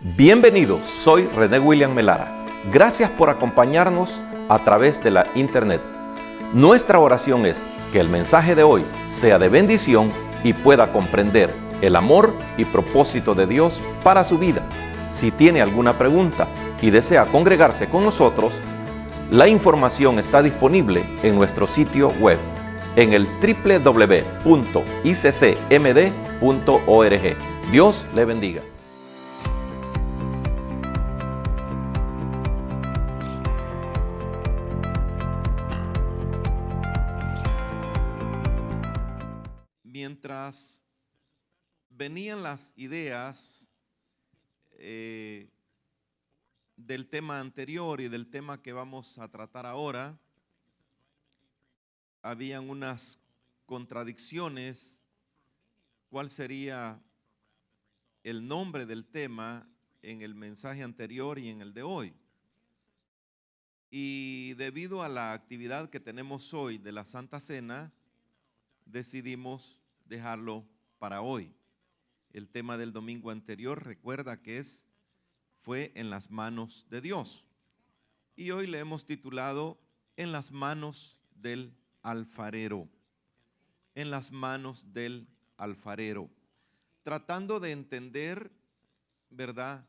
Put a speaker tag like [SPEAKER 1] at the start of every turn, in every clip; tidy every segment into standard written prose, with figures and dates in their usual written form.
[SPEAKER 1] Bienvenidos, soy René William Melara. Gracias por acompañarnos a través de la internet. Nuestra oración es que el mensaje de hoy sea de bendición y pueda comprender el amor y propósito de Dios para su vida. Si tiene alguna pregunta y desea congregarse con nosotros, la información está disponible en nuestro sitio web en el www.iccmd.org. Dios le bendiga. Mientras venían las ideas del tema anterior y del tema que vamos a tratar ahora, habían unas contradicciones. ¿Cuál sería el nombre del tema en el mensaje anterior y en el de hoy? Y debido a la actividad que tenemos hoy de la Santa Cena, decidimos dejarlo para hoy. El tema del domingo anterior, recuerda que fue en las manos de Dios. Y hoy le hemos titulado En las manos del alfarero. En las manos del alfarero. Tratando de entender, ¿verdad?,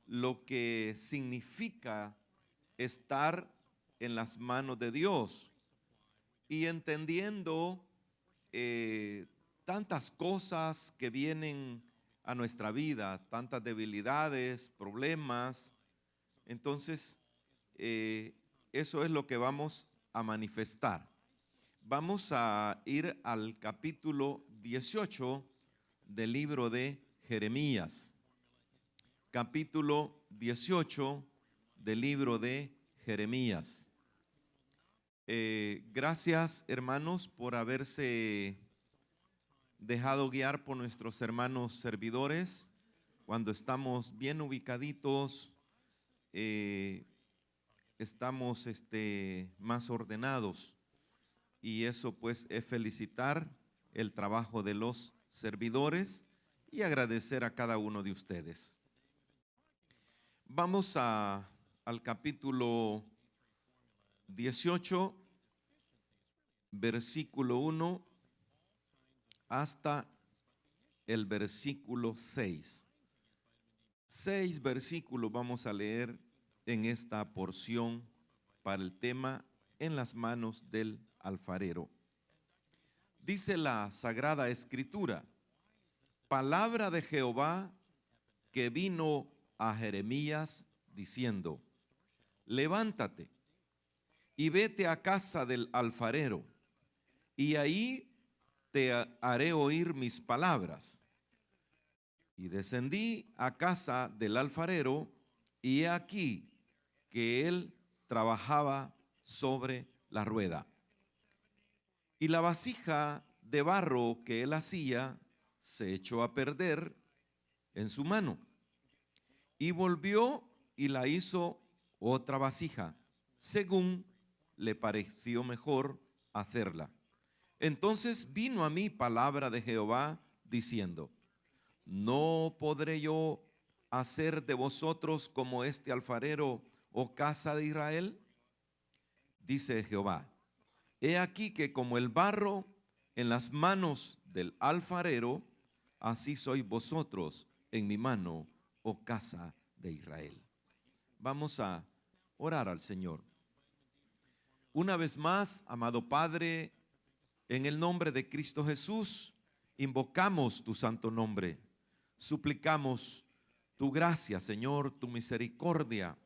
[SPEAKER 1] lo que significa estar en las manos de Dios. Y entendiendo tantas cosas que vienen a nuestra vida, tantas debilidades, problemas. Entonces, eso es lo que vamos a manifestar. Vamos a ir al capítulo 18 del libro de Jeremías. Capítulo 18 del libro de Jeremías. Gracias, hermanos, por haberse dejado guiar por nuestros hermanos servidores. Cuando estamos bien ubicaditos, estamos más ordenados, y eso pues es felicitar el trabajo de los servidores y agradecer a cada uno de ustedes. Vamos al capítulo 18, versículo 1 hasta el versículo 6. 6 versículos vamos a leer en esta porción para el tema En las manos del alfarero. Dice la Sagrada Escritura: palabra de Jehová que vino a Jeremías diciendo: levántate y vete a casa del alfarero, y ahí te haré oír mis palabras. Y descendí a casa del alfarero, y he aquí que él trabajaba sobre la rueda. Y la vasija de barro que él hacía se echó a perder en su mano. Y volvió y la hizo otra vasija, según le pareció mejor hacerla. Entonces vino a mí palabra de Jehová diciendo: ¿no podré yo hacer de vosotros como este alfarero, oh casa de Israel? Dice Jehová: he aquí que como el barro en las manos del alfarero, así sois vosotros en mi mano, oh casa de Israel. Vamos a orar al Señor. Una vez más, amado Padre, en el nombre de Cristo Jesús, invocamos tu santo nombre. Suplicamos tu gracia, Señor, tu misericordia.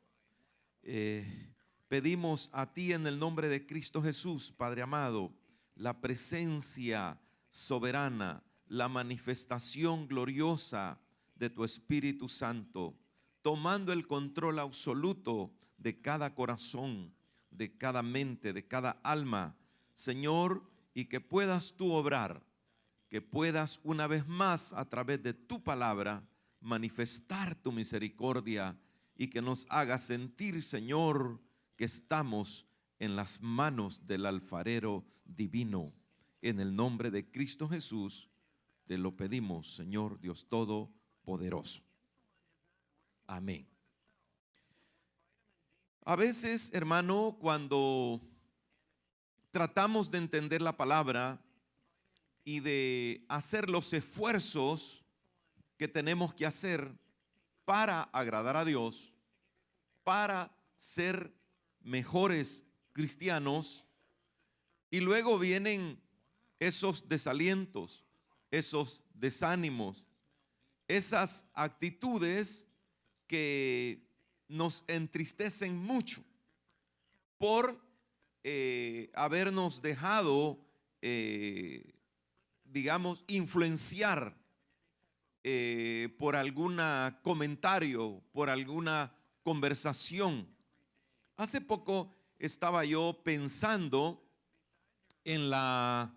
[SPEAKER 1] Pedimos a ti en el nombre de Cristo Jesús, Padre amado, la presencia soberana, la manifestación gloriosa de tu Espíritu Santo, tomando el control absoluto de cada corazón, de cada mente, de cada alma, Señor, y que puedas tú obrar, que puedas una vez más a través de tu palabra manifestar tu misericordia, y que nos hagas sentir, Señor, que estamos en las manos del alfarero divino. En el nombre de Cristo Jesús te lo pedimos, Señor Dios Todopoderoso. Amén. A veces, hermano, cuando tratamos de entender la palabra y de hacer los esfuerzos que tenemos que hacer para agradar a Dios, para ser mejores cristianos, y luego vienen esos desalientos, esos desánimos, esas actitudes que nos entristecen mucho por habernos dejado, digamos, influenciar por algún comentario, por alguna conversación. Hace poco estaba yo pensando en la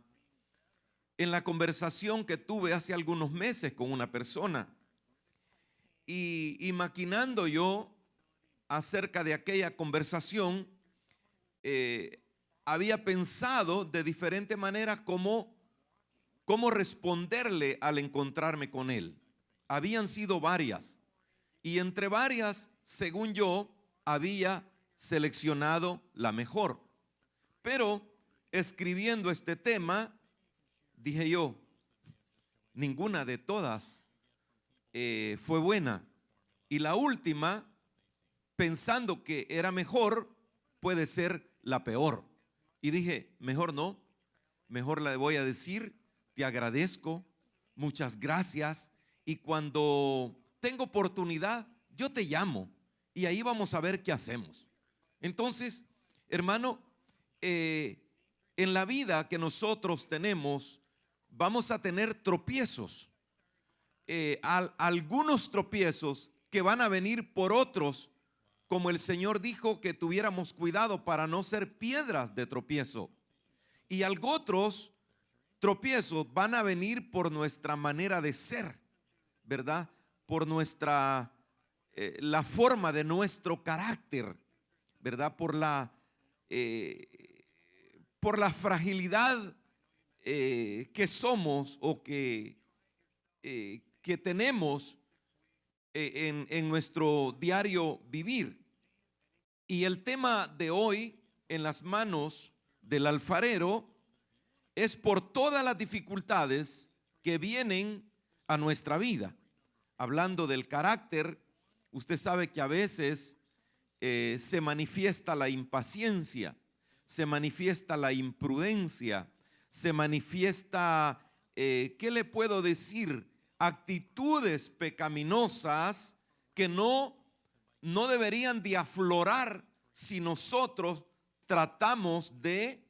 [SPEAKER 1] conversación que tuve hace algunos meses con una persona y maquinando yo acerca de aquella conversación, había pensado de diferente manera cómo responderle al encontrarme con él. Habían sido varias y entre varias, según yo, había seleccionado la mejor. Pero escribiendo este tema, dije yo, ninguna de todas fue buena. Y la última, pensando que era mejor, puede ser la peor. Y dije, mejor no, mejor le voy a decir, te agradezco, muchas gracias. Y cuando tengo oportunidad, yo te llamo y ahí vamos a ver qué hacemos. Entonces, hermano, en la vida que nosotros tenemos, vamos a tener tropiezos. Algunos tropiezos que van a venir por otros, como el Señor dijo que tuviéramos cuidado para no ser piedras de tropiezo. Y otros tropiezos van a venir por nuestra manera de ser, ¿verdad? Por nuestra, la forma de nuestro carácter, ¿verdad? Por la fragilidad que somos o que tenemos en nuestro diario vivir. Y el tema de hoy, en las manos del alfarero, es por todas las dificultades que vienen a nuestra vida. Hablando del carácter, usted sabe que a veces se manifiesta la impaciencia, se manifiesta la imprudencia, se manifiesta, ¿qué le puedo decir? Actitudes pecaminosas que no deberían de aflorar si nosotros tratamos de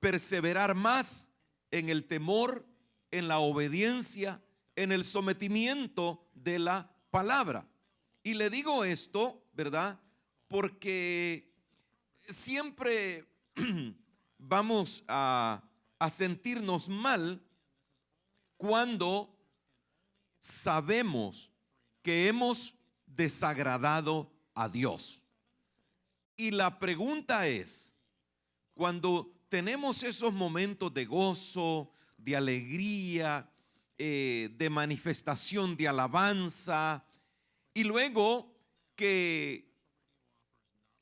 [SPEAKER 1] perseverar más en el temor, en la obediencia, en el sometimiento de la palabra. Y le digo esto, ¿verdad? Porque siempre vamos a sentirnos mal cuando sabemos que hemos desagradado a Dios. Y la pregunta es, cuando tenemos esos momentos de gozo, de alegría, de manifestación de alabanza, y luego que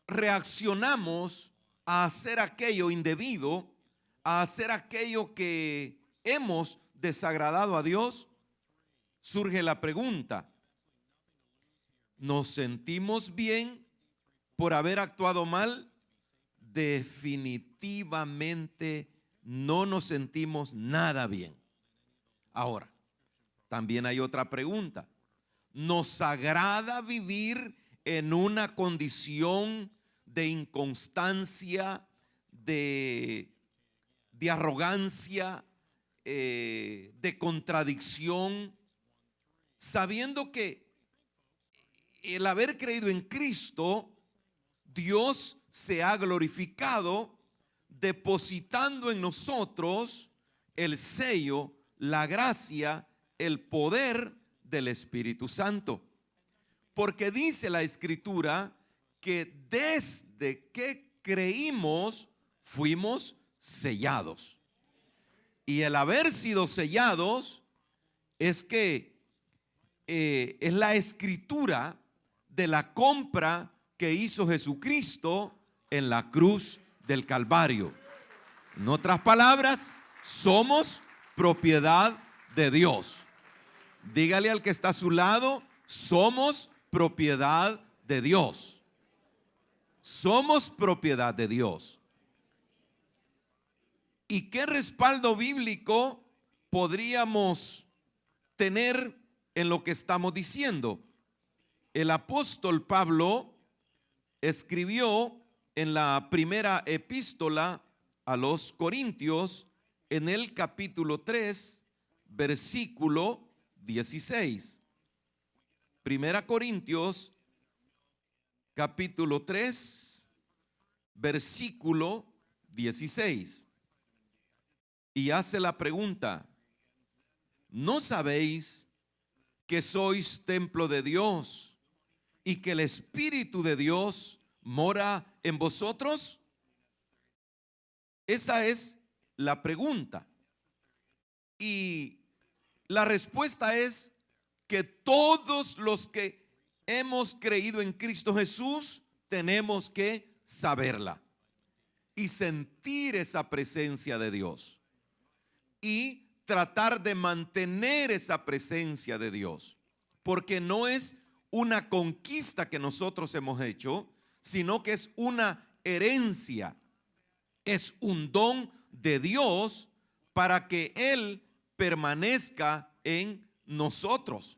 [SPEAKER 1] reaccionamos a hacer aquello indebido, a hacer aquello que hemos desagradado a Dios, surge la pregunta, ¿nos sentimos bien por haber actuado mal? Definitivamente no nos sentimos nada bien. Ahora, también hay otra pregunta. ¿Nos agrada vivir en una condición de inconstancia, de arrogancia, de contradicción, sabiendo que el haber creído en Cristo, Dios se ha glorificado depositando en nosotros el sello, la gracia, el poder del Espíritu Santo? Porque dice la Escritura que desde que creímos fuimos sellados. Y el haber sido sellados es que es la escritura de la compra que hizo Jesucristo en la cruz del Calvario. En otras palabras, somos propiedad de Dios. Dígale al que está a su lado, somos propiedad de Dios. Somos propiedad de Dios. ¿Y qué respaldo bíblico podríamos tener en lo que estamos diciendo? El apóstol Pablo escribió en la primera epístola a los Corintios, en el capítulo 3, versículo 16. Primera Corintios, capítulo 3, versículo 16. Y hace la pregunta: ¿no sabéis que sois templo de Dios y que el Espíritu de Dios mora en vosotros? Esa es la pregunta. Y la respuesta es que todos los que hemos creído en Cristo Jesús tenemos que saberla y sentir esa presencia de Dios y tratar de mantener esa presencia de Dios, porque no es una conquista que nosotros hemos hecho, sino que es una herencia, es un don de Dios para que Él permanezca en nosotros.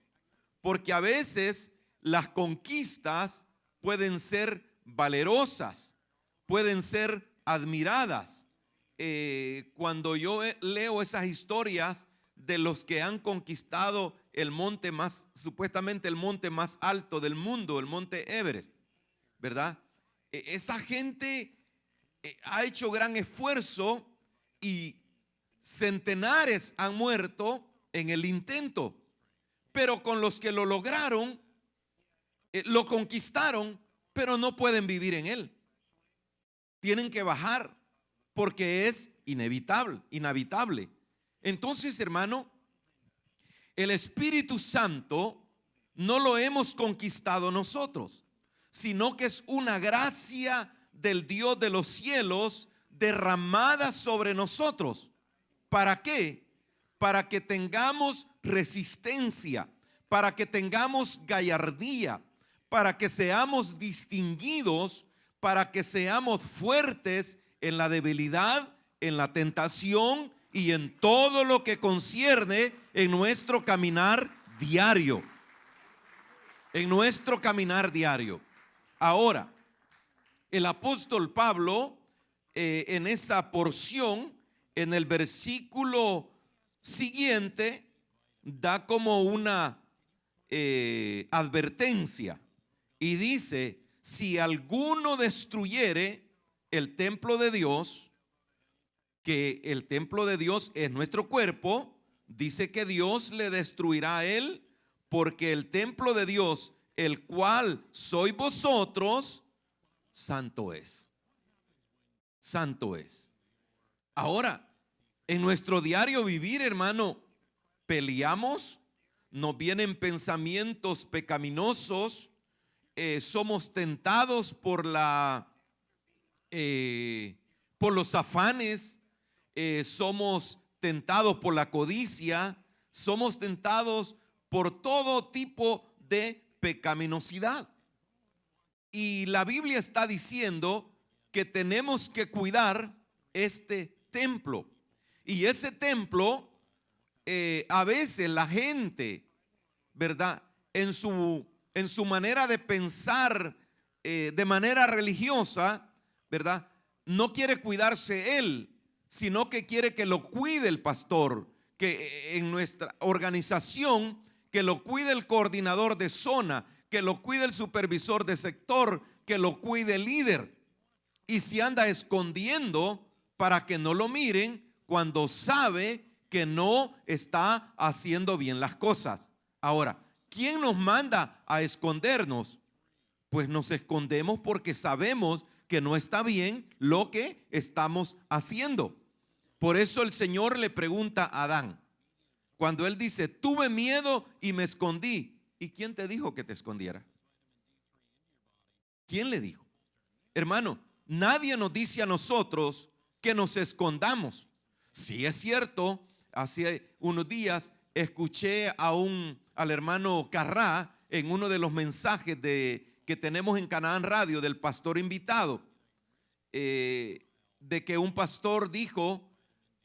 [SPEAKER 1] Porque a veces las conquistas pueden ser valerosas, pueden ser admiradas. Cuando yo leo esas historias de los que han conquistado el monte más, supuestamente el monte más alto del mundo, el monte Everest, ¿verdad? Esa gente ha hecho gran esfuerzo y centenares han muerto en el intento, pero con los que lo lograron, lo conquistaron, pero no pueden vivir en él. Tienen que bajar porque es inhabitable. Entonces, hermano, el Espíritu Santo no lo hemos conquistado nosotros, sino que es una gracia del Dios de los cielos derramada sobre nosotros. ¿Para qué? Para que tengamos resistencia, para que tengamos gallardía, para que seamos distinguidos, para que seamos fuertes en la debilidad, en la tentación y en todo lo que concierne en nuestro caminar diario. En nuestro caminar diario. Ahora, el apóstol Pablo, en esa porción, en el versículo siguiente, da como una advertencia y dice: si alguno destruyere el templo de Dios, que el templo de Dios es nuestro cuerpo, dice que Dios le destruirá a él, porque el templo de Dios, el cual sois vosotros, santo es. Santo es. Ahora, en nuestro diario vivir, hermano, peleamos, nos vienen pensamientos pecaminosos, somos tentados por los afanes, somos tentados por la codicia, somos tentados por todo tipo de pecaminosidad. Y la Biblia está diciendo que tenemos que cuidar este templo. Y ese templo, a veces la gente, ¿verdad?, en su manera de pensar, de manera religiosa, ¿verdad?, no quiere cuidarse él, sino que quiere que lo cuide el pastor, que en nuestra organización, que lo cuide el coordinador de zona, que lo cuide el supervisor de sector, que lo cuide el líder. Y se anda escondiendo para que no lo miren cuando sabe que no está haciendo bien las cosas. Ahora, ¿quién nos manda a escondernos? Pues nos escondemos porque sabemos que no está bien lo que estamos haciendo. Por eso el Señor le pregunta a Adán, cuando él dice: tuve miedo y me escondí. ¿Y quién te dijo que te escondiera? ¿Quién le dijo? Hermano, nadie nos dice a nosotros que nos escondamos. Sí es cierto, hace unos días escuché al hermano Carrá en uno de los mensajes que tenemos en Canaán Radio del pastor invitado, de que un pastor dijo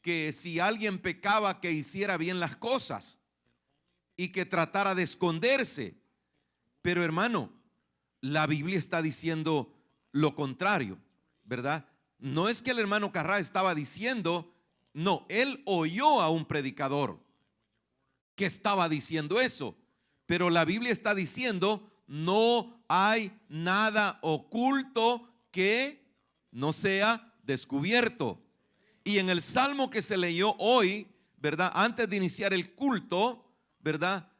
[SPEAKER 1] que si alguien pecaba, que hiciera bien las cosas y que tratara de esconderse. Pero hermano, la Biblia está diciendo lo contrario, ¿verdad? No es que el hermano Carrá estaba diciendo, no, él oyó a un predicador que estaba diciendo eso, pero la Biblia está diciendo, no hay nada oculto que no sea descubierto. Y en el salmo que se leyó hoy, ¿verdad? Antes de iniciar el culto, ¿verdad?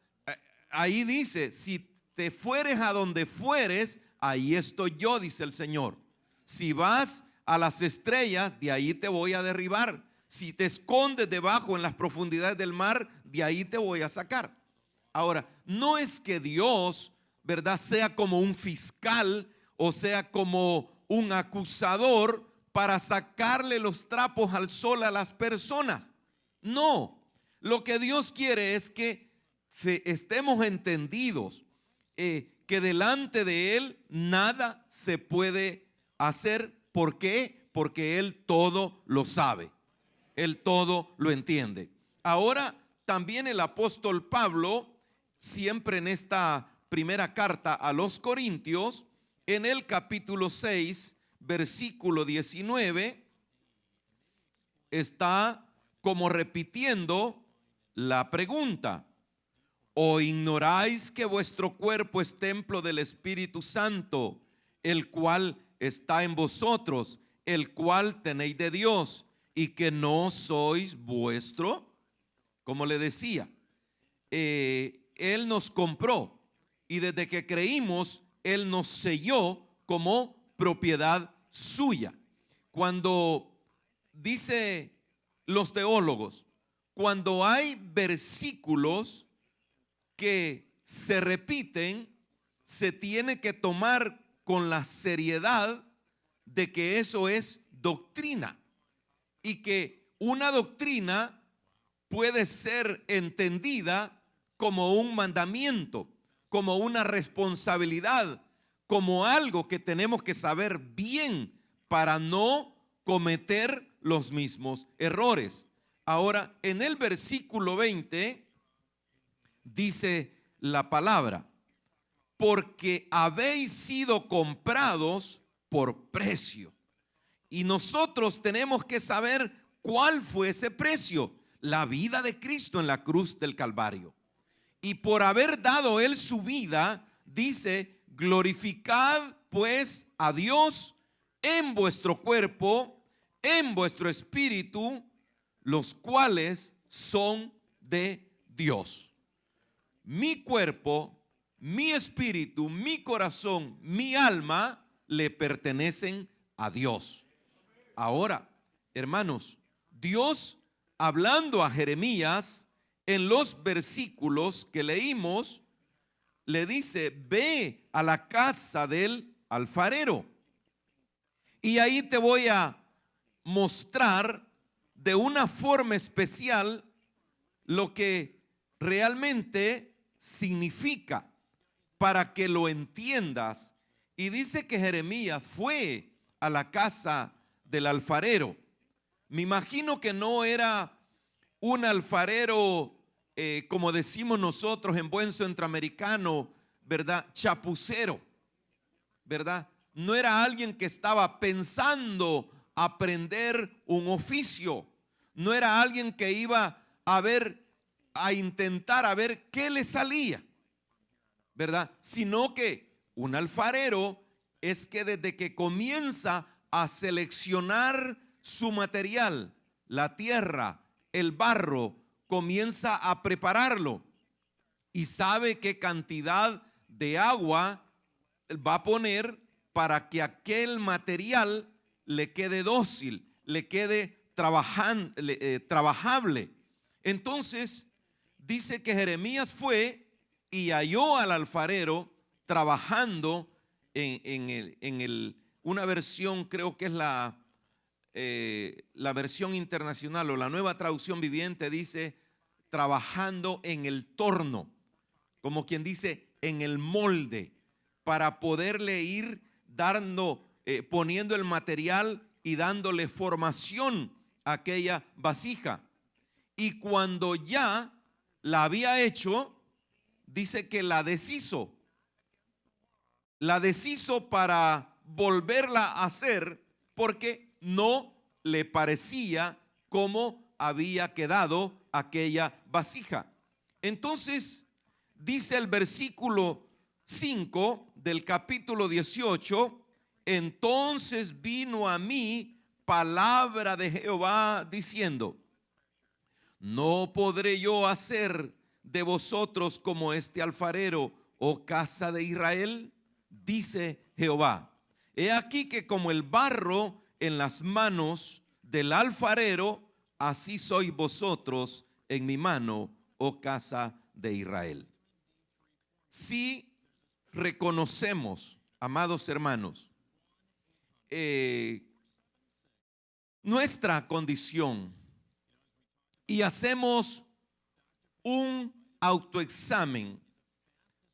[SPEAKER 1] Ahí dice, si te fueres a donde fueres, ahí estoy yo, dice el Señor. Si vas a las estrellas, de ahí te voy a derribar. Si te escondes debajo en las profundidades del mar, de ahí te voy a sacar. Ahora, no es que Dios, ¿verdad?, sea como un fiscal o sea como un acusador para sacarle los trapos al sol a las personas. No, lo que Dios quiere es que estemos entendidos que delante de Él nada se puede hacer. ¿Por qué? Porque Él todo lo sabe, Él todo lo entiende. Ahora también el apóstol Pablo, siempre en esta primera carta a los Corintios, en el capítulo 6, versículo 19, está como repitiendo la pregunta: ¿o ignoráis que vuestro cuerpo es templo del Espíritu Santo, el cual está en vosotros, el cual tenéis de Dios, y que no sois vuestro? Como le decía, Él nos compró y desde que creímos, Él nos selló como propiedad suya. Cuando dice los teólogos, cuando hay versículos que se repiten, se tiene que tomar con la seriedad de que eso es doctrina y que una doctrina puede ser entendida como un mandamiento, como una responsabilidad, como algo que tenemos que saber bien para no cometer los mismos errores. Ahora, en el versículo 20 dice la palabra: porque habéis sido comprados por precio. Y nosotros tenemos que saber cuál fue ese precio: la vida de Cristo en la cruz del Calvario. Y por haber dado Él su vida, dice: glorificad pues a Dios en vuestro cuerpo, en vuestro espíritu, los cuales son de Dios. Mi cuerpo, mi espíritu, mi corazón, mi alma le pertenecen a Dios. Ahora, hermanos, Dios, hablando a Jeremías en los versículos que leímos, le dice: ve a la casa del alfarero. Y ahí te voy a mostrar de una forma especial lo que realmente significa, para que lo entiendas. Y dice que Jeremías fue a la casa del alfarero. Me imagino que no era un alfarero, como decimos nosotros en buen centroamericano, ¿verdad?, chapucero, ¿verdad? No era alguien que estaba pensando aprender un oficio. No era alguien que iba a intentar a ver qué le salía, ¿verdad? Sino que un alfarero es que desde que comienza a seleccionar su material, la tierra, el barro, comienza a prepararlo y sabe qué cantidad de agua va a poner para que aquel material le quede dócil, le quede trabajable. Entonces dice que Jeremías fue y halló al alfarero trabajando una versión, creo que es la versión internacional o la Nueva Traducción Viviente, dice trabajando en el torno, como quien dice en el molde, para poderle ir poniendo el material y dándole formación a aquella vasija. Y cuando ya la había hecho, dice que la deshizo para volverla a hacer, porque no le parecía cómo había quedado aquella vasija. Entonces dice el versículo 5 del capítulo 18: entonces vino a mí palabra de Jehová diciendo: no podré yo hacer de vosotros como este alfarero, oh casa de Israel, dice Jehová. He aquí que como el barro en las manos del alfarero, así sois vosotros en mi mano, oh casa de Israel. Si reconocemos, amados hermanos, nuestra condición y hacemos un autoexamen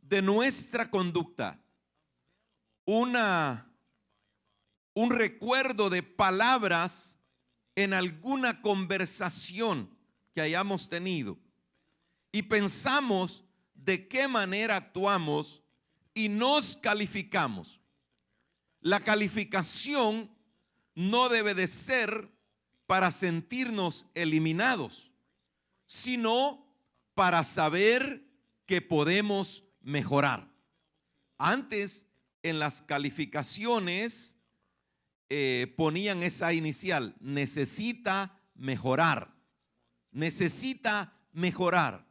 [SPEAKER 1] de nuestra conducta, un recuerdo de palabras en alguna conversación que hayamos tenido, y pensamos de qué manera actuamos y nos calificamos. La calificación no debe de ser para sentirnos eliminados, sino para saber que podemos mejorar. Antes, en las calificaciones ponían esa inicial: necesita mejorar, necesita mejorar.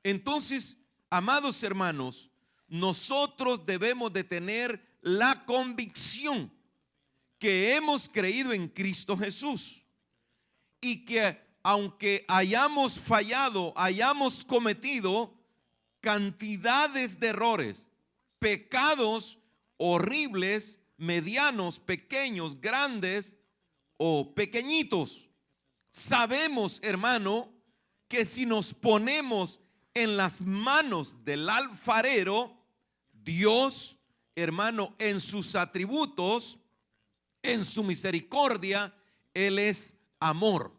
[SPEAKER 1] Entonces, amados hermanos, nosotros debemos de tener la convicción que hemos creído en Cristo Jesús, y que aunque hayamos fallado, hayamos cometido cantidades de errores, pecados horribles, medianos, pequeños, grandes o pequeñitos, sabemos, hermano, que si nos ponemos en las manos del alfarero, Dios, hermano, en sus atributos, en su misericordia, Él es amor,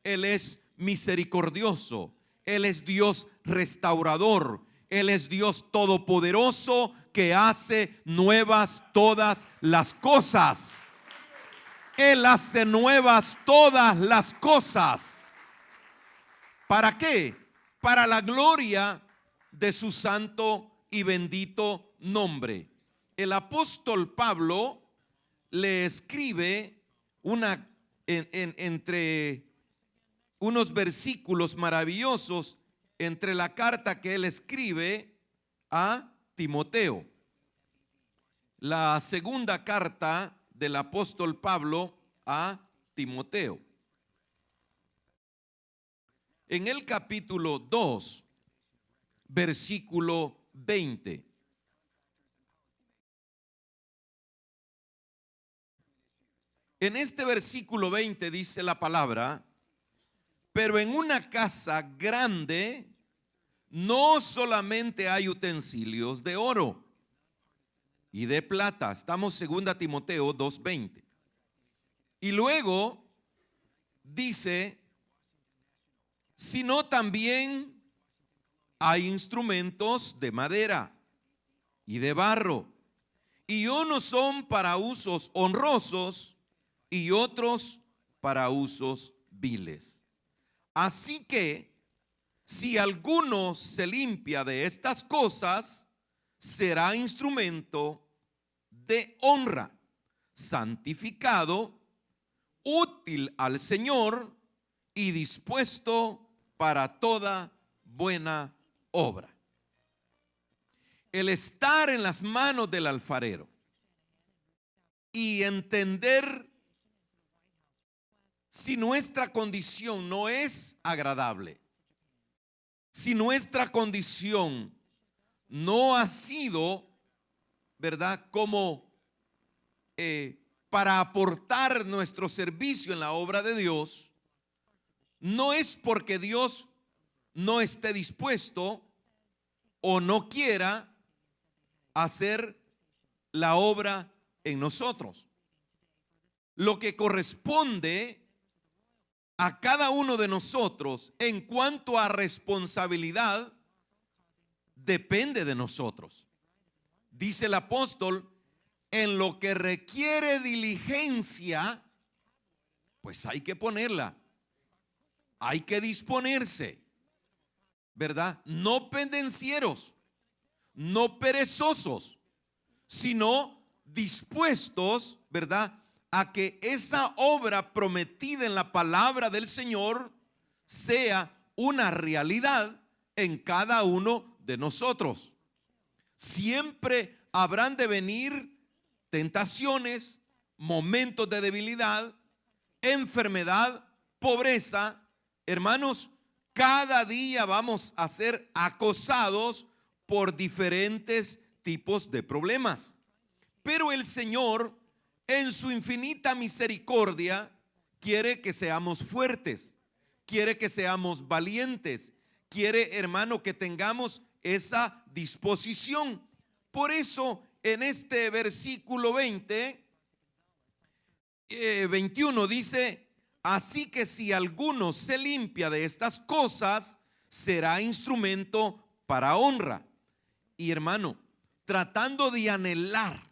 [SPEAKER 1] Él es misericordioso, Él es Dios restaurador, Él es Dios todopoderoso que hace nuevas todas las cosas. Él hace nuevas todas las cosas. ¿Para qué? Para la gloria de su santo y bendito nombre. El apóstol Pablo le escribe entre unos versículos maravillosos entre la carta que él escribe a Timoteo. La segunda carta del apóstol Pablo a Timoteo. En el capítulo 2, versículo 20. En este versículo 20 dice la palabra: pero en una casa grande no solamente hay utensilios de oro y de plata. Estamos 2 Timoteo 2:20. Y luego dice: sino también hay instrumentos de madera y de barro, y unos son para usos honrosos y otros para usos viles. Así que si alguno se limpia de estas cosas, será instrumento de honra, santificado, útil al Señor y dispuesto para toda buena obra. El estar en las manos del alfarero y entender si nuestra condición no es agradable, si nuestra condición no ha sido, ¿verdad?, como para aportar nuestro servicio en la obra de Dios. No es porque Dios no esté dispuesto o no quiera hacer la obra en nosotros. Lo que corresponde a cada uno de nosotros en cuanto a responsabilidad depende de nosotros. Dice el apóstol, en lo que requiere diligencia, pues hay que ponerla, hay que disponerse, ¿verdad? No pendencieros, no perezosos, sino dispuestos, ¿verdad?, a que esa obra prometida en la palabra del Señor sea una realidad en cada uno de nosotros. Siempre habrán de venir tentaciones, momentos de debilidad, enfermedad, pobreza. Hermanos, cada día vamos a ser acosados por diferentes tipos de problemas. Pero el Señor, en su infinita misericordia, quiere que seamos fuertes, quiere que seamos valientes, quiere, hermano, que tengamos esa disposición. Por eso, en este versículo 21 dice, así que si alguno se limpia de estas cosas, será instrumento para honra. Y hermano, tratando de anhelar,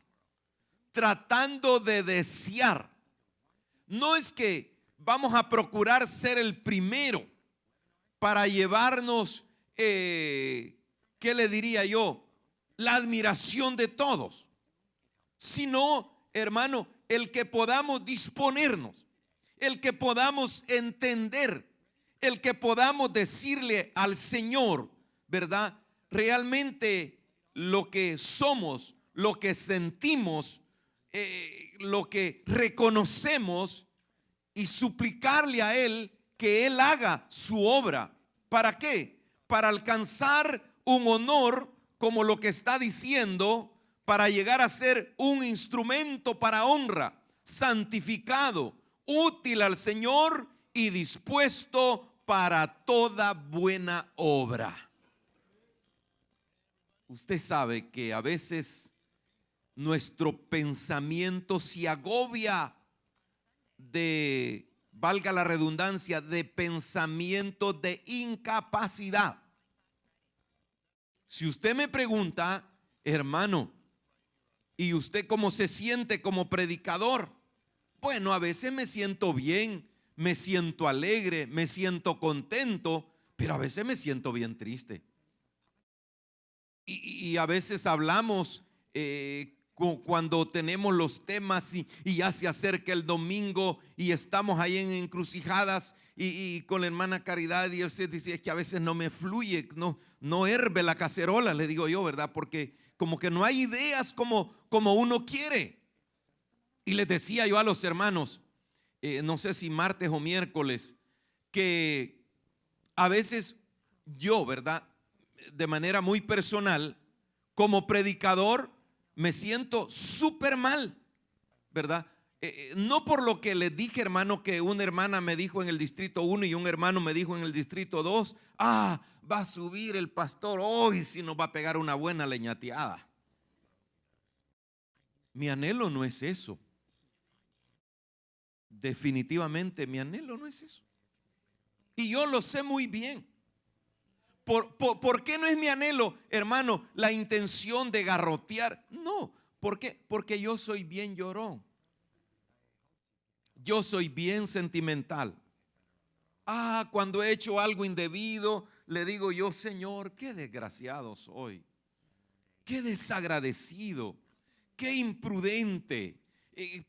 [SPEAKER 1] tratando de desear, no es que vamos a procurar ser el primero para llevarnos, ¿qué le diría yo?, la admiración de todos, sino, hermano, el que podamos disponernos, el que podamos entender, el que podamos decirle al Señor, ¿verdad?, realmente lo que somos, lo que sentimos, lo que reconocemos, y suplicarle a Él que Él haga su obra. ¿Para qué? Para alcanzar un honor como lo que está diciendo, para llegar a ser un instrumento para honra, santificado, útil al Señor y dispuesto para toda buena obra. Usted sabe que a veces nuestro pensamiento se agobia de, valga la redundancia, de pensamiento de incapacidad. Si usted me pregunta, hermano, ¿y usted cómo se siente como predicador? Bueno, a veces me siento bien, me siento alegre, me siento contento, pero a veces me siento bien triste. Y a veces hablamos cuando tenemos los temas y ya se acerca el domingo y estamos ahí en encrucijadas y con la hermana Caridad, y usted dice, es que a veces no me fluye, no herve la cacerola, le digo yo, ¿verdad? Porque como que no hay ideas como uno quiere. Y les decía yo a los hermanos, no sé si martes o miércoles, que a veces yo, ¿verdad?, de manera muy personal, como predicador, me siento súper mal, ¿verdad? No por lo que les dije, hermano, que una hermana me dijo en el distrito 1 y un hermano me dijo en el distrito 2, va a subir el pastor hoy, si nos va a pegar una buena leñateada. Mi anhelo no es eso. Definitivamente mi anhelo no es eso. Y yo lo sé muy bien. ¿Por qué no es mi anhelo, hermano, la intención de garrotear? No, ¿por qué? Porque yo soy bien llorón. Yo soy bien sentimental. Cuando he hecho algo indebido, le digo yo, Señor, qué desgraciado soy. Qué desagradecido, qué imprudente.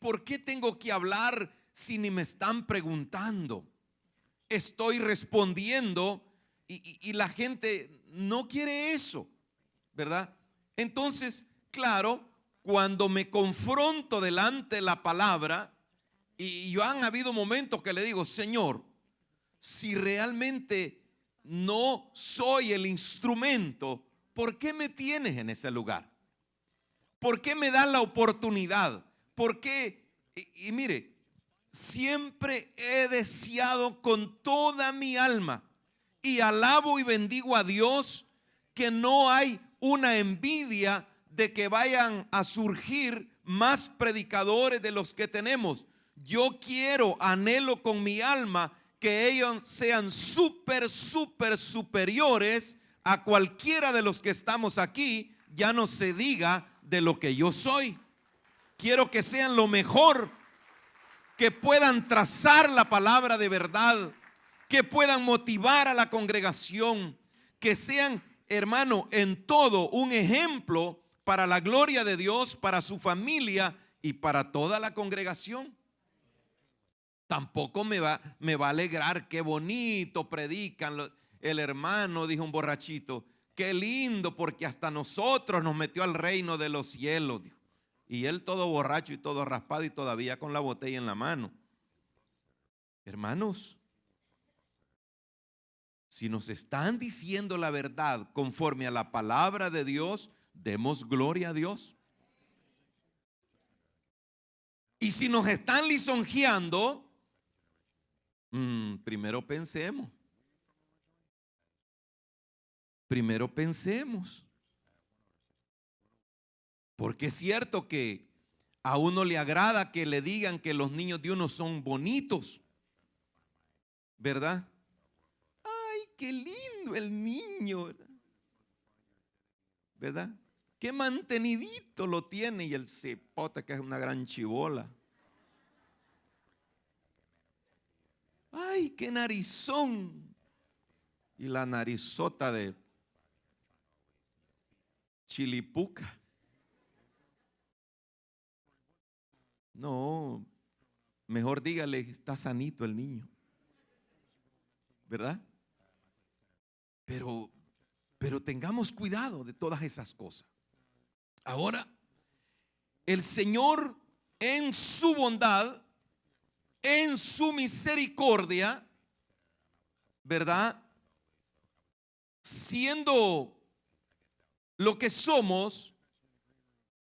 [SPEAKER 1] ¿Por qué tengo que hablar si ni me están preguntando? Estoy respondiendo y la gente no quiere eso, ¿verdad? Entonces, claro, cuando me confronto delante de la palabra, y yo han habido momentos que le digo, Señor, si realmente no soy el instrumento ¿por qué me tienes en ese lugar? ¿Por qué me das la oportunidad? ¿Por qué? Y mire, siempre he deseado con toda mi alma y alabo y bendigo a Dios que no hay una envidia de que vayan a surgir más predicadores de los que tenemos. Yo quiero, anhelo con mi alma que ellos sean superiores a cualquiera de los que estamos aquí, ya no se diga de lo que yo soy. Quiero que sean lo mejor, que puedan trazar la palabra de verdad, que puedan motivar a la congregación, que sean, hermano, en todo un ejemplo para la gloria de Dios, para su familia y para toda la congregación. Tampoco me va a alegrar, qué bonito predican el hermano, dijo un borrachito, qué lindo porque hasta nosotros nos metió al reino de los cielos, dijo. Y él todo borracho y todo raspado y todavía con la botella en la mano. Hermanos, si nos están diciendo la verdad conforme a la palabra de Dios, demos gloria a Dios. Y si nos están lisonjeando, primero pensemos. Primero pensemos. Porque es cierto que a uno le agrada que le digan que los niños de uno son bonitos, ¿verdad? Ay, qué lindo el niño, ¿verdad? Qué mantenidito lo tiene, y el cipote que es una gran chibola. Ay, qué narizón. Y la narizota de Chilipuca. No, mejor dígale, está sanito el niño, ¿verdad? Pero tengamos cuidado de todas esas cosas. Ahora, el Señor en su bondad, en su misericordia, ¿verdad? Siendo lo que somos,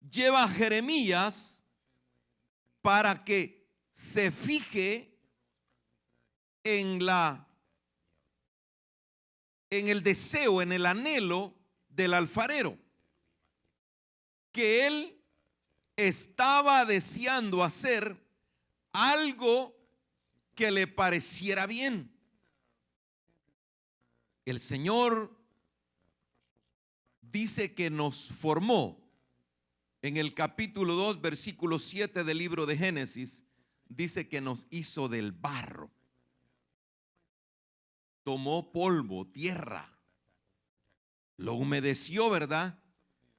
[SPEAKER 1] lleva a Jeremías para que se fije en el deseo, en el anhelo del alfarero, que él estaba deseando hacer algo que le pareciera bien. El Señor dice que nos formó. En el capítulo 2, versículo 7 del libro de Génesis, dice que nos hizo del barro. Tomó polvo, tierra, lo humedeció, ¿verdad?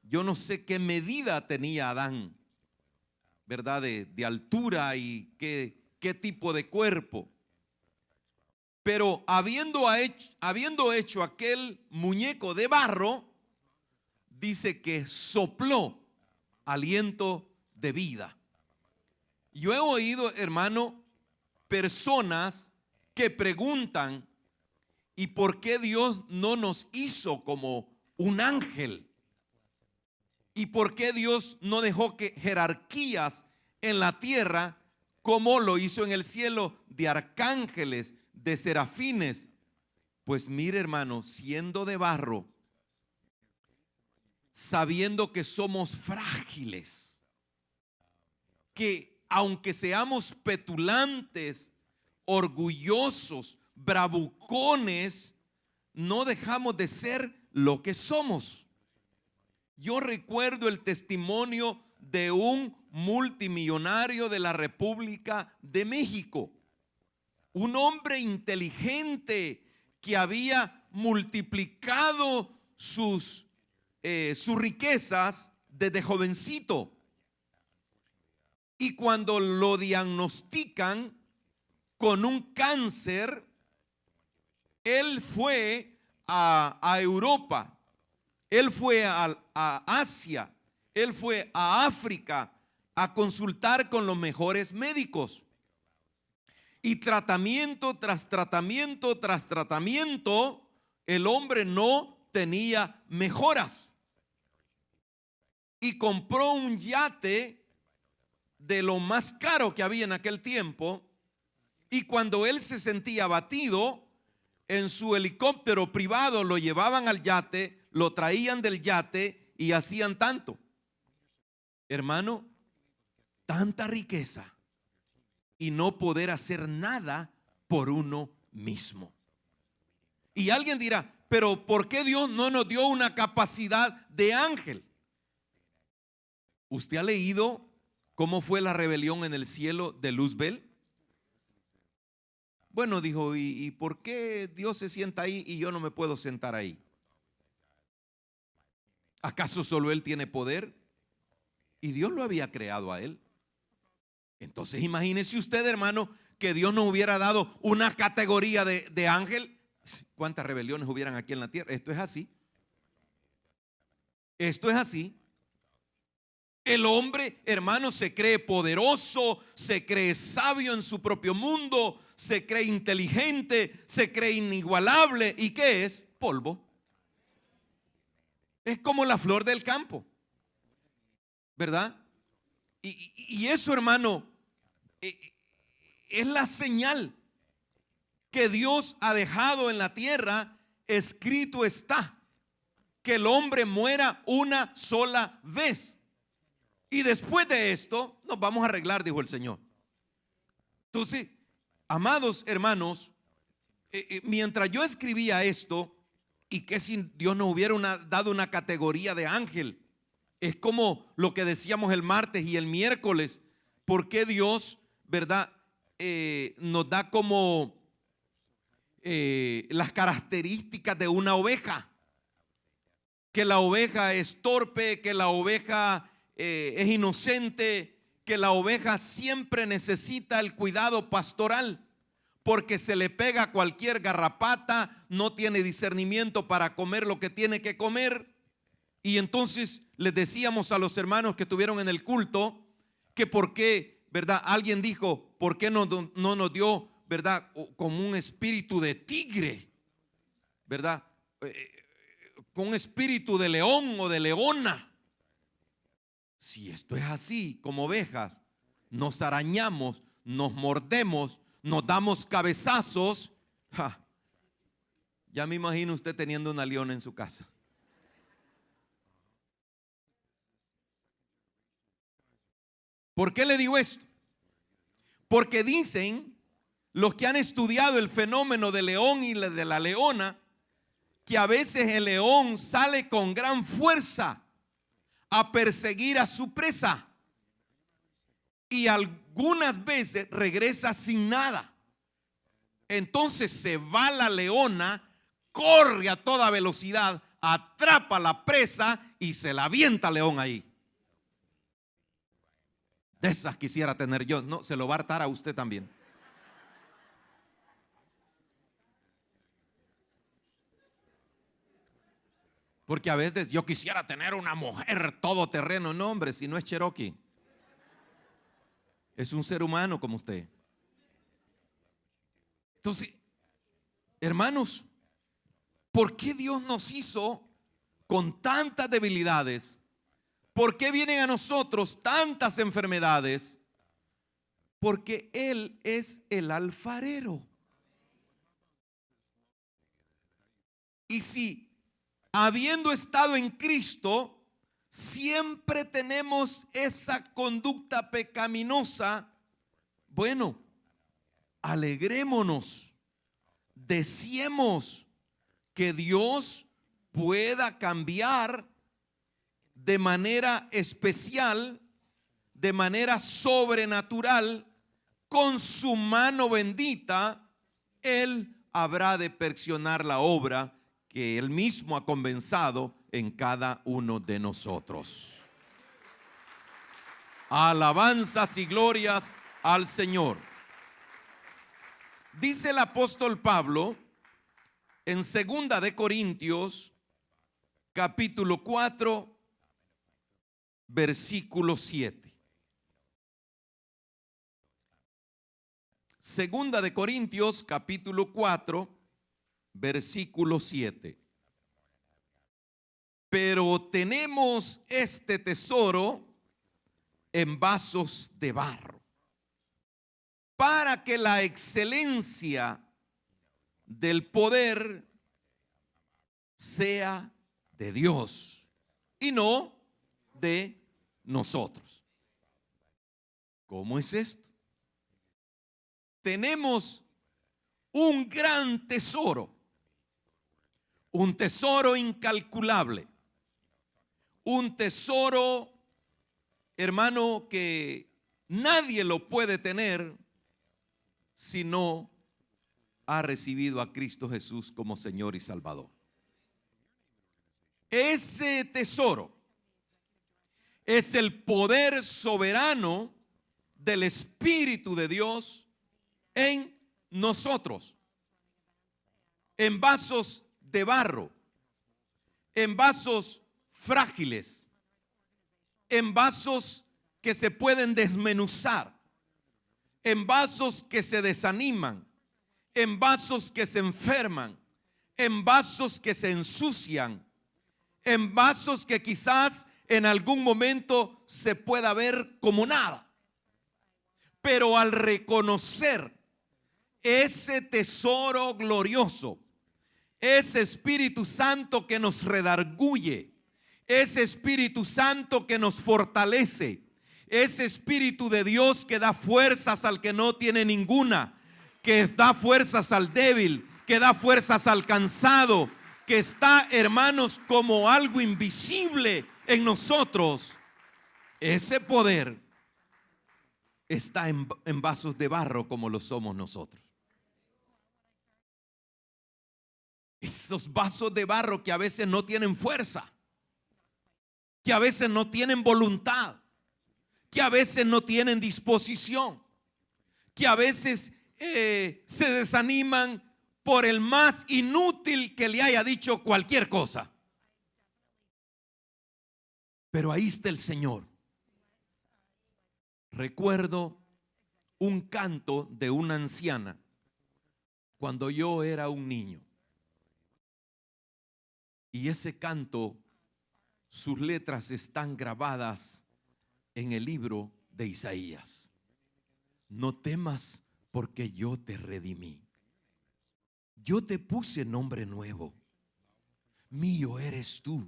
[SPEAKER 1] Yo no sé qué medida tenía Adán, ¿verdad? De altura y qué tipo de cuerpo. Pero habiendo hecho aquel muñeco de barro, dice que sopló aliento de vida. Yo he oído, hermano, personas que preguntan, ¿y por qué Dios no nos hizo como un ángel? ¿Y por qué Dios no dejó que jerarquías en la tierra como lo hizo en el cielo, de arcángeles, de serafines? Pues mire, hermano, siendo de barro, sabiendo que somos frágiles, que aunque seamos petulantes, orgullosos, bravucones, no dejamos de ser lo que somos. Yo recuerdo el testimonio de un multimillonario de la República de México, un hombre inteligente que había multiplicado sus riquezas desde jovencito, y cuando lo diagnostican con un cáncer, él fue a Europa, él fue a Asia, él fue a África a consultar con los mejores médicos, y tratamiento tras tratamiento tras tratamiento, el hombre no tenía mejoras y compró un yate de lo más caro que había en aquel tiempo. Y cuando él se sentía abatido, en su helicóptero privado lo llevaban al yate, lo traían del yate y hacían tanto. Hermano, tanta riqueza y no poder hacer nada por uno mismo. Y alguien dirá, pero ¿por qué Dios no nos dio una capacidad de ángel? ¿Usted ha leído cómo fue la rebelión en el cielo de Luzbel? Bueno, dijo, ¿y por qué Dios se sienta ahí y yo no me puedo sentar ahí? ¿Acaso solo Él tiene poder? Y Dios lo había creado a él. Entonces imagínese usted, hermano, que Dios nos hubiera dado una categoría de ángel. ¿Cuántas rebeliones hubieran aquí en la tierra? Esto es así. Esto es así. El hombre, hermano, se cree poderoso, se cree sabio en su propio mundo, se cree inteligente, se cree inigualable. ¿Y qué es? Polvo. Es como la flor del campo, ¿verdad? Y eso, hermano, es la señal que Dios ha dejado en la tierra. Escrito está que el hombre muera una sola vez. Y después de esto nos vamos a arreglar, dijo el Señor. Entonces, amados hermanos, mientras yo escribía esto, y que si Dios nos hubiera dado una categoría de ángel, es como lo que decíamos el martes y el miércoles, ¿por qué Dios, verdad, nos da como las características de una oveja? Que la oveja es torpe, que la oveja es inocente, que la oveja siempre necesita el cuidado pastoral, porque se le pega cualquier garrapata, no tiene discernimiento para comer lo que tiene que comer. Y entonces les decíamos a los hermanos que estuvieron en el culto que por qué, ¿verdad? Alguien dijo, ¿por qué no nos dio, ¿verdad? Como un espíritu de tigre, ¿verdad? Con un espíritu de león o de leona. Si esto es así, como ovejas, nos arañamos, nos mordemos, nos damos cabezazos. Ya me imagino usted teniendo una leona en su casa. ¿Por qué le digo esto? Porque dicen los que han estudiado el fenómeno del león y de la leona, que a veces el león sale con gran fuerza a perseguir a su presa y algunas veces regresa sin nada. Entonces se va la leona, corre a toda velocidad, atrapa a la presa y se la avienta al león ahí. De esas quisiera tener yo. No, se lo va a hartar a usted también. Porque a veces yo quisiera tener una mujer todoterreno. No, hombre, si no es Cherokee. Es un ser humano como usted. Entonces, hermanos, ¿por qué Dios nos hizo con tantas debilidades? ¿Por qué vienen a nosotros tantas enfermedades? Porque Él es el alfarero. Y si habiendo estado en Cristo, siempre tenemos esa conducta pecaminosa, bueno, alegrémonos, deseemos que Dios pueda cambiar de manera especial, de manera sobrenatural, con su mano bendita. Él habrá de perfeccionar la obra que Él mismo ha comenzado en cada uno de nosotros. Alabanzas y glorias al Señor. Dice el apóstol Pablo en 2 de Corintios capítulo 4 versículo 7. 2 de Corintios capítulo 4 versículo 7. Pero tenemos este tesoro en vasos de barro, para que la excelencia del poder sea de Dios y no de nosotros. ¿Cómo es esto? Tenemos un gran tesoro, un tesoro incalculable, un tesoro, hermano, que nadie lo puede tener si no ha recibido a Cristo Jesús como Señor y Salvador. Ese tesoro es el poder soberano del Espíritu de Dios en nosotros, en vasos de barro, en vasos frágiles, en vasos que se pueden desmenuzar, en vasos que se desaniman, en vasos que se enferman, en vasos que se ensucian, en vasos que quizás en algún momento se pueda ver como nada. Pero al reconocer ese tesoro glorioso, ese Espíritu Santo que nos redarguye, ese Espíritu Santo que nos fortalece, ese Espíritu de Dios que da fuerzas al que no tiene ninguna, que da fuerzas al débil, que da fuerzas al cansado, que está, hermanos, como algo invisible en nosotros. Ese poder está en vasos de barro como lo somos nosotros. Esos vasos de barro que a veces no tienen fuerza, que a veces no tienen voluntad, que a veces no tienen disposición, que a veces se desaniman por el más inútil que le haya dicho cualquier cosa. Pero ahí está el Señor. Recuerdo un canto de una anciana cuando yo era un niño. Y ese canto, sus letras están grabadas en el libro de Isaías. No temas porque yo te redimí. Yo te puse nombre nuevo. Mío eres tú.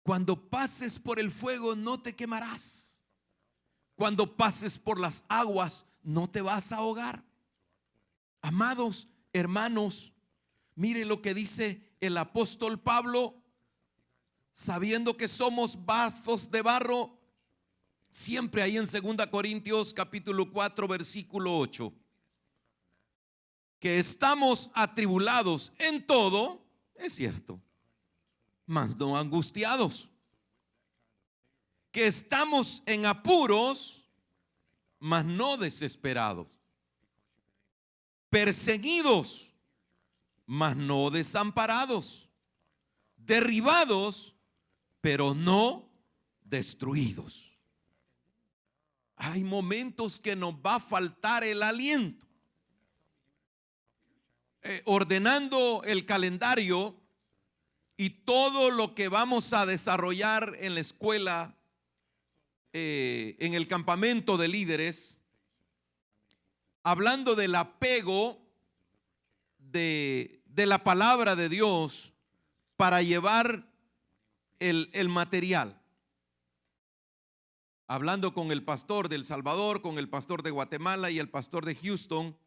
[SPEAKER 1] Cuando pases por el fuego no te quemarás. Cuando pases por las aguas no te vas a ahogar. Amados hermanos, mire lo que dice el apóstol Pablo, sabiendo que somos vasos de barro, siempre ahí en 2 Corintios capítulo 4 versículo 8, que estamos atribulados en todo, es cierto, mas no angustiados, que estamos en apuros, mas no desesperados, perseguidos, mas no desamparados, derribados, pero no destruidos. Hay momentos que nos va a faltar el aliento. Ordenando el calendario y todo lo que vamos a desarrollar en la escuela, en el campamento de líderes, hablando del apego de la palabra de Dios para llevar el material. Hablando con el pastor de El Salvador, con el pastor de Guatemala y el pastor de Houston,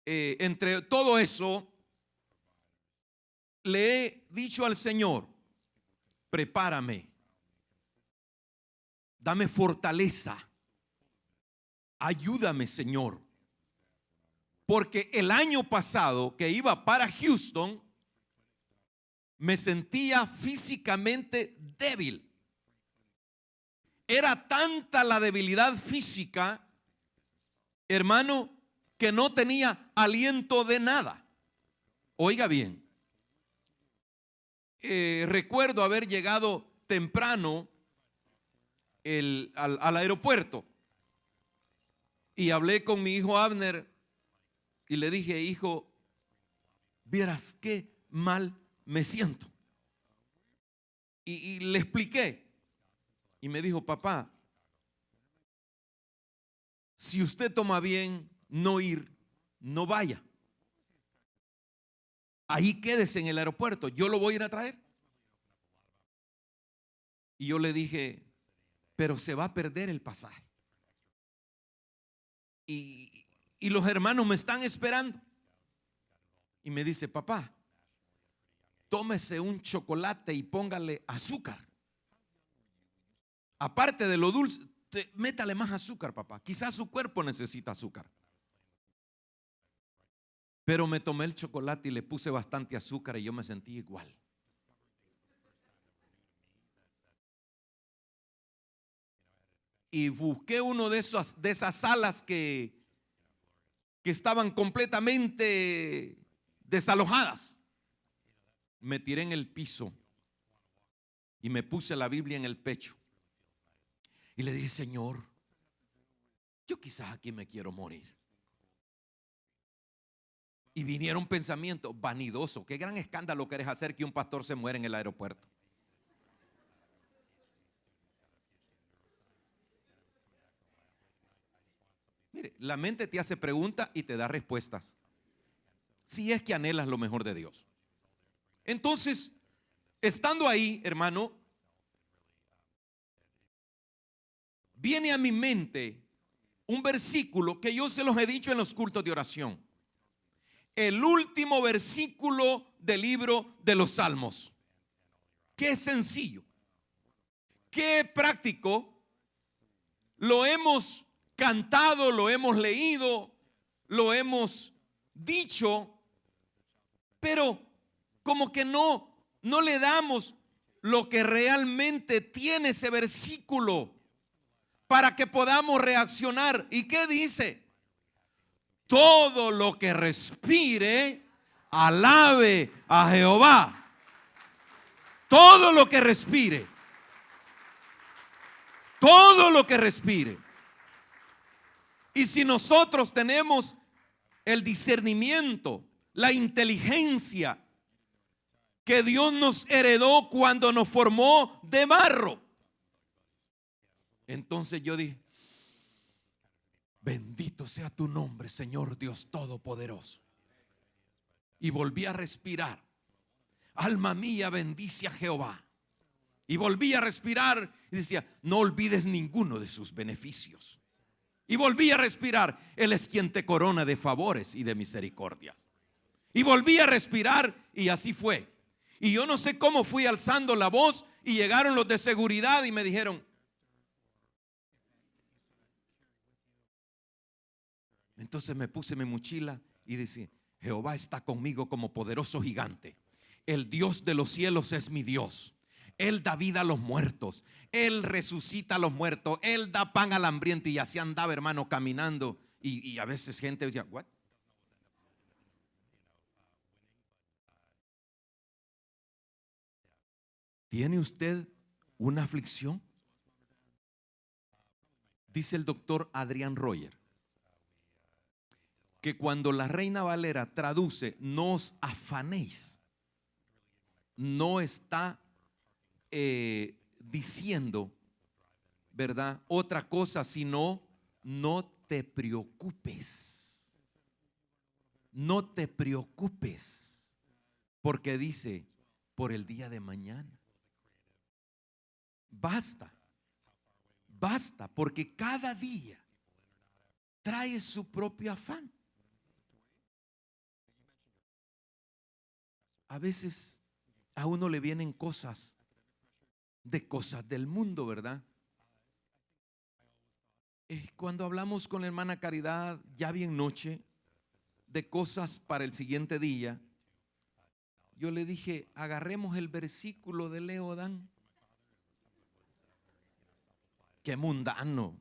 [SPEAKER 1] entre todo eso, le he dicho al Señor: prepárame, dame fortaleza, ayúdame, Señor, porque el año pasado que iba para Houston me sentía físicamente débil. Era tanta la debilidad física, hermano, que no tenía aliento de nada. Oiga bien, recuerdo haber llegado temprano al aeropuerto y hablé con mi hijo Abner y le dije: hijo, vieras qué mal me siento. y le expliqué. Y me dijo, papá, si usted toma bien no ir, no vaya. Ahí quédese en el aeropuerto, yo lo voy a ir a traer. Y yo le dije, pero se va a perder el pasaje. Y los hermanos me están esperando. Y me dice, papá, tómese un chocolate y póngale azúcar. Aparte de lo dulce, métale más azúcar, papá. Quizás su cuerpo necesita azúcar. Pero me tomé el chocolate y le puse bastante azúcar y yo me sentí igual. Y busqué uno de esas salas que estaban completamente desalojadas. Me tiré en el piso y me puse la Biblia en el pecho. Y le dije, Señor, yo quizás aquí me quiero morir. Y vinieron pensamientos vanidosos. Qué gran escándalo querés hacer que un pastor se muera en el aeropuerto. Mire, la mente te hace preguntas y te da respuestas, si es que anhelas lo mejor de Dios. Entonces, estando ahí, hermano, viene a mi mente un versículo que yo se los he dicho en los cultos de oración. El último versículo del libro de los Salmos. Qué sencillo, qué práctico. Lo hemos cantado, lo hemos leído, lo hemos dicho, pero como que no le damos lo que realmente tiene ese versículo para que podamos reaccionar. ¿Y qué dice? Todo lo que respire, alabe a Jehová. Todo lo que respire. Todo lo que respire. Y si nosotros tenemos el discernimiento, la inteligencia que Dios nos heredó cuando nos formó de barro, entonces yo dije, bendito sea tu nombre, Señor Dios Todopoderoso. Y volví a respirar. Alma mía, bendice a Jehová. Y volví a respirar y decía, no olvides ninguno de sus beneficios. Y volví a respirar. Él es quien te corona de favores y de misericordias. Y volví a respirar y así fue. Y yo no sé cómo fui alzando la voz y llegaron los de seguridad y me dijeron, entonces me puse mi mochila y decía, Jehová está conmigo como poderoso gigante. El Dios de los cielos es mi Dios. Él da vida a los muertos. Él resucita a los muertos. Él da pan al hambriento. Y así andaba, hermano, caminando. Y a veces gente decía, ¿what? ¿Tiene usted una aflicción? Dice el doctor Adrián Royer que cuando la Reina Valera traduce, no os afanéis, no está diciendo, ¿verdad?, otra cosa, sino no te preocupes. No te preocupes, porque dice, por el día de mañana. Basta, basta, porque cada día trae su propio afán. A veces a uno le vienen cosas del mundo, ¿verdad? Cuando hablamos con la hermana Caridad, ya bien noche, de cosas para el siguiente día, yo le dije, agarremos el versículo de Leodán. Qué mundano.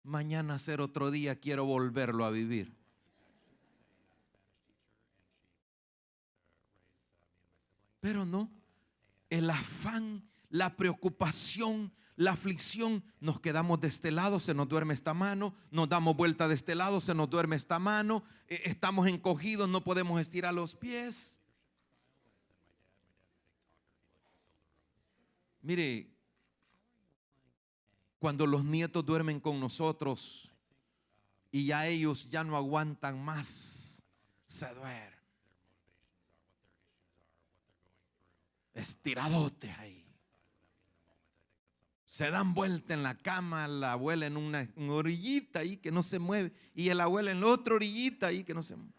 [SPEAKER 1] Mañana será otro día, quiero volverlo a vivir. Pero no, el afán, la preocupación, la aflicción, nos quedamos de este lado, se nos duerme esta mano, nos damos vuelta de este lado, se nos duerme esta mano, estamos encogidos, no podemos estirar los pies. Mire, cuando los nietos duermen con nosotros y ya ellos ya no aguantan más, se duermen estiradotes ahí. Se dan vuelta en la cama, la abuela en una orillita ahí que no se mueve, y el abuelo en la otra orillita ahí que no se mueve.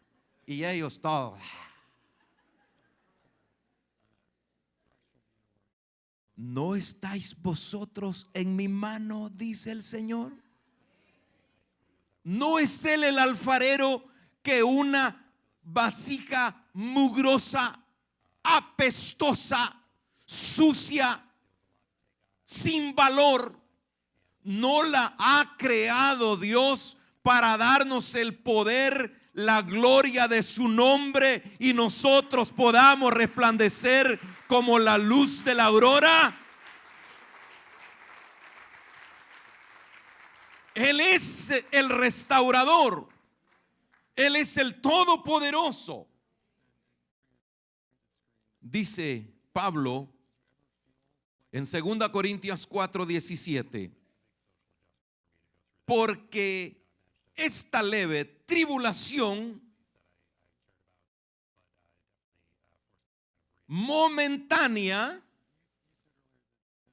[SPEAKER 1] Y ellos todos. ¿No estáis vosotros en mi mano?, dice el Señor. ¿No es Él el alfarero que una vasija mugrosa, apestosa, sucia, sin valor, no la ha creado Dios para darnos el poder, la gloria de su nombre, y nosotros podamos resplandecer como la luz de la aurora? Él es el restaurador. Él es el todopoderoso. Dice Pablo en 2 Corintios 4:17, porque esta leve tribulación momentánea,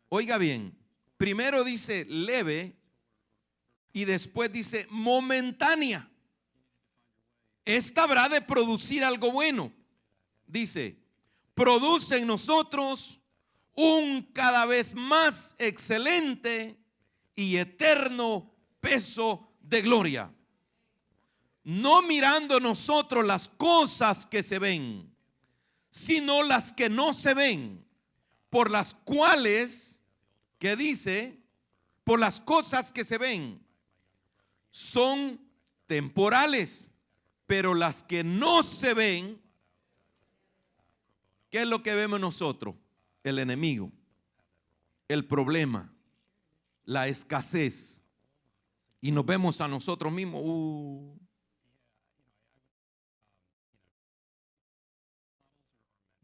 [SPEAKER 1] oiga bien, primero dice leve y después dice momentánea, esta habrá de producir algo bueno. Dice, produce en nosotros un cada vez más excelente y eterno peso de gloria, no mirando nosotros las cosas que se ven, sino las que no se ven, por las cuales, que dice, por las cosas que se ven son temporales, pero las que no se ven, ¿qué es lo que vemos nosotros? El enemigo, el problema, la escasez, y nos vemos a nosotros mismos.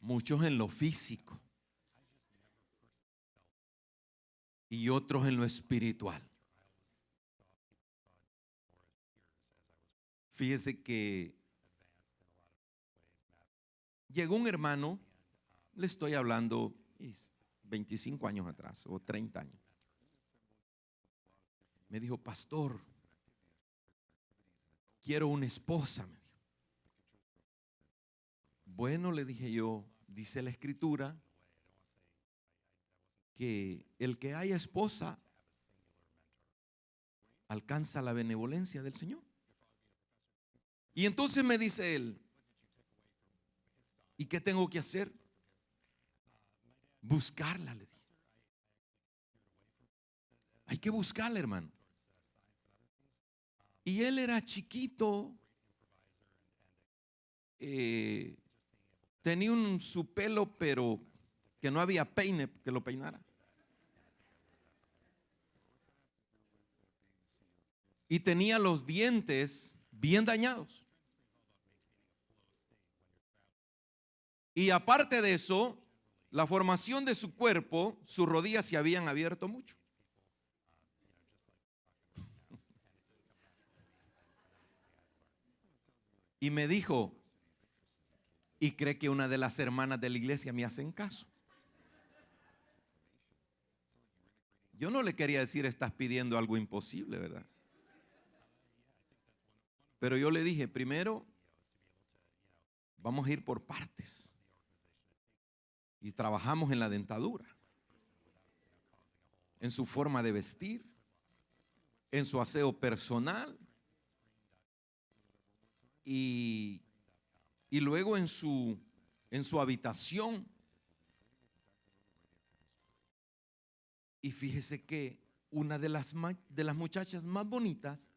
[SPEAKER 1] Muchos en lo físico y otros en lo espiritual. Fíjese que llegó un hermano, le estoy hablando 25 años atrás o 30 años. Me dijo, pastor, quiero una esposa, me dijo. Bueno, le dije yo, dice la escritura que el que haya esposa alcanza la benevolencia del Señor. Y entonces me dice él, ¿y qué tengo que hacer? Buscarla, le dije. Hay que buscarla, hermano. Y él era chiquito, tenía su pelo, pero que no había peine que lo peinara. Y tenía los dientes bien dañados. Y aparte de eso, la formación de su cuerpo, sus rodillas se habían abierto mucho. Y me dijo, ¿y cree que una de las hermanas de la iglesia me hacen caso? Yo no le quería decir, estás pidiendo algo imposible, ¿verdad? Pero yo le dije, primero, vamos a ir por partes. Y trabajamos en la dentadura, en su forma de vestir, en su aseo personal y luego en su habitación. Y fíjese que una de las muchachas más bonitas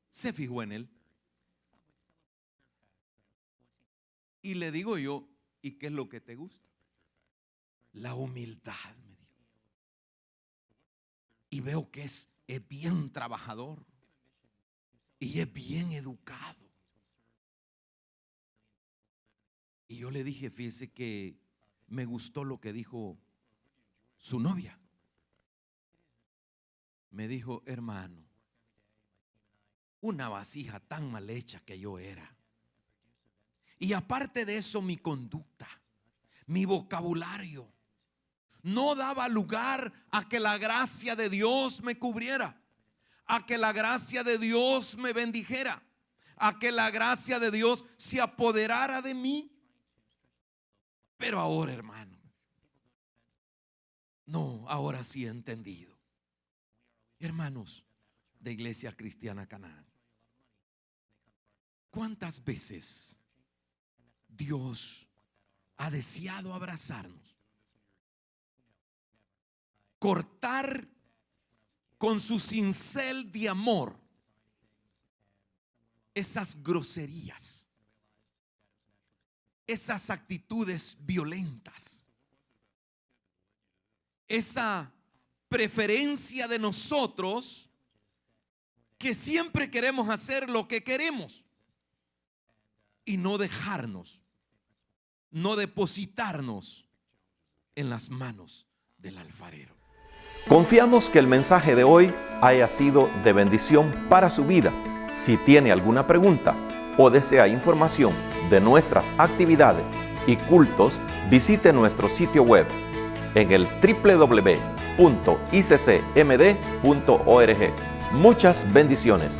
[SPEAKER 1] se fijó en él. Y le digo yo, ¿y qué es lo que te gusta? La humildad, me dijo. Y veo que es bien trabajador y es bien educado. Y yo le dije, fíjese que me gustó lo que dijo su novia. Me dijo: hermano, una vasija tan mal hecha que yo era. Y aparte de eso, mi conducta, mi vocabulario, no daba lugar a que la gracia de Dios me cubriera, a que la gracia de Dios me bendijera, a que la gracia de Dios se apoderara de mí. Pero ahora, hermano, no, ahora sí he entendido. Hermanos de Iglesia Cristiana Canaán, ¿cuántas veces Dios ha deseado abrazarnos, cortar con su cincel de amor esas groserías, esas actitudes violentas, esa preferencia de nosotros que siempre queremos hacer lo que queremos y no dejarnos, no depositarnos en las manos del alfarero?
[SPEAKER 2] Confiamos que el mensaje de hoy haya sido de bendición para su vida. Si tiene alguna pregunta o desea información de nuestras actividades y cultos, visite nuestro sitio web en el www.iccmd.org. Muchas bendiciones.